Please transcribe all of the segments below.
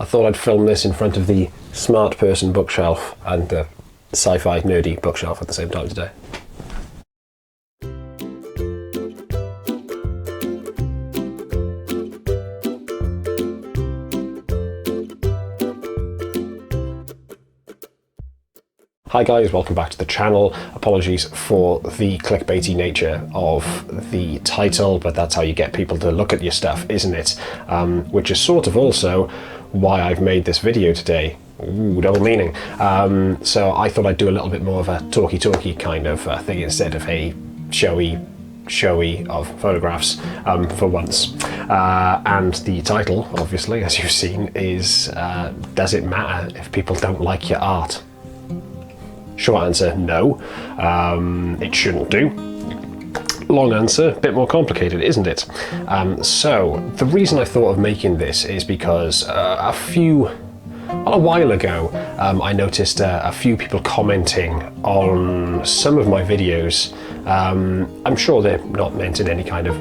I thought I'd film this in front of the smart person bookshelf and the sci-fi nerdy bookshelf at the same time today. Hi guys, welcome back to the channel. Apologies for the clickbaity nature of the title, but that's how you get people to look at your stuff, isn't it? Which is sort of also why I've made this video today. Ooh, double meaning. So I thought I'd do a little bit more of a talky kind of thing instead of a showy of photographs for once. And the title, obviously, as you've seen, is Does It Matter If People Don't Like Your Art? Short answer, no. It shouldn't do. Long answer, a bit more complicated, isn't it? So the reason I thought of making this is because a while ago I noticed a few people commenting on some of my videos. I'm sure they're not meant in any kind of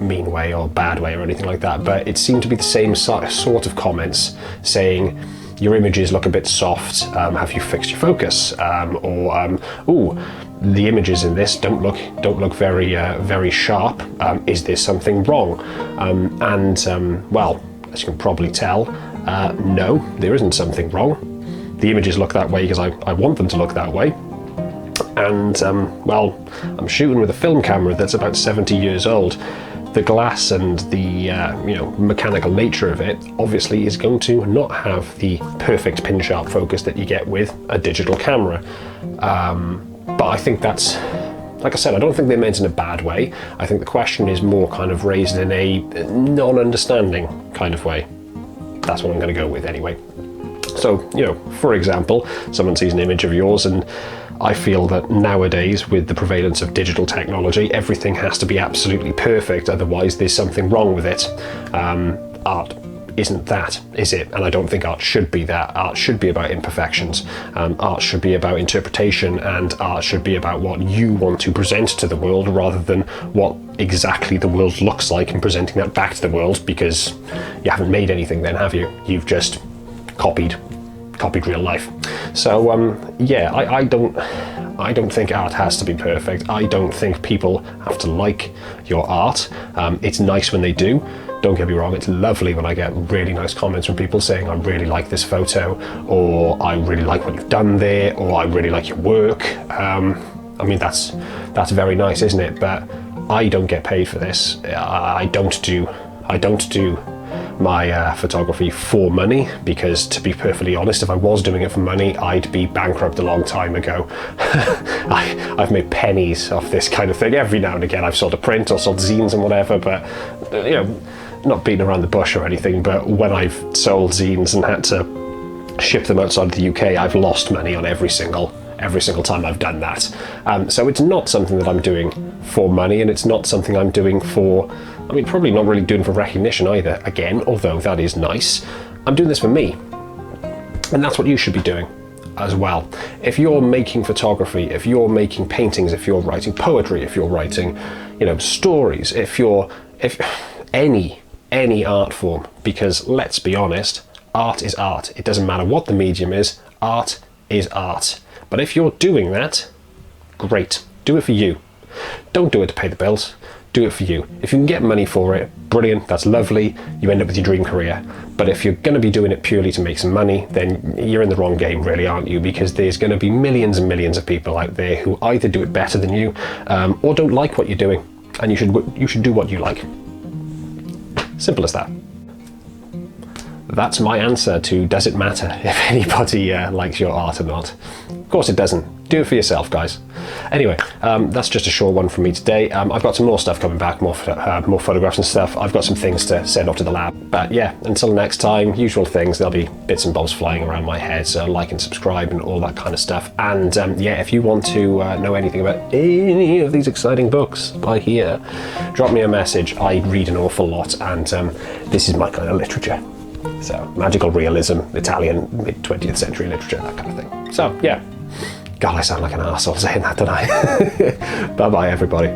mean way or bad way or anything like that, but it seemed to be the same sort of comments saying, your images look a bit soft, have you fixed your focus? Ooh, the images in this don't look very sharp. Is there something wrong? Well, as you can probably tell, no, there isn't something wrong. The images look that way because I want them to look that way. And well, I'm shooting with a film camera that's about 70 years old. The glass and the mechanical nature of it obviously is going to not have the perfect pin sharp focus that you get with a digital camera. But I think that's, like I said, I don't think they're meant in a bad way. I think the question is more kind of raised in a non-understanding kind of way. That's what I'm going to go with anyway. So, for example, someone sees an image of yours, and I feel that nowadays, with the prevalence of digital technology, everything has to be absolutely perfect, otherwise there's something wrong with it. Art isn't that, is it? And I don't think art should be that. Art should be about imperfections. Art should be about interpretation, and art should be about what you want to present to the world rather than what exactly the world looks like and presenting that back to the world, because you haven't made anything then, have you? You've just copied real life. So yeah, I don't think art has to be perfect. I don't think people have to like your art. It's nice when they do. Don't get me wrong, it's lovely when I get really nice comments from people saying I really like this photo, or I really like what you've done there, or I really like your work. I mean, that's very nice, isn't it? But I don't get paid for this. I don't do my photography for money, because to be perfectly honest, if I was doing it for money, I'd be bankrupt a long time ago. I've made pennies off this kind of thing. Every now and again I've sold a print or sold zines and whatever, but not beating around the bush or anything, but when I've sold zines and had to ship them outside of the UK, I've lost money on every single time I've done that. So it's not something that I'm doing for money, and it's not something I'm doing for, I mean, probably not really doing for recognition either, again, although that is nice. I'm doing this for me. And that's what you should be doing as well. If you're making photography, if you're making paintings, if you're writing poetry, if you're writing, stories, if any art form, because let's be honest, art is art. It doesn't matter what the medium is, art is art. But if you're doing that, great, do it for you. Don't do it to pay the bills. Do it for you. If you can get money for it, brilliant, that's lovely, you end up with your dream career. But if you're going to be doing it purely to make some money, then you're in the wrong game really, aren't you? Because there's going to be millions and millions of people out there who either do it better than you, or don't like what you're doing. And you should do what you like. Simple as that. That's my answer to does it matter if anybody likes your art or not. Of course it doesn't. Do it for yourself, guys. Anyway, that's just a short one from me today. I've got some more stuff coming back, more photographs and stuff. I've got some things to send off to the lab. But yeah, until next time, usual things. There'll be bits and bobs flying around my head, so like and subscribe and all that kind of stuff. And yeah, if you want to know anything about any of these exciting books by here, drop me a message. I read an awful lot, and this is my kind of literature. So magical realism, Italian mid-20th century literature, that kind of thing. So yeah. God, I sound like an arsehole saying that, don't I? Bye-bye, everybody.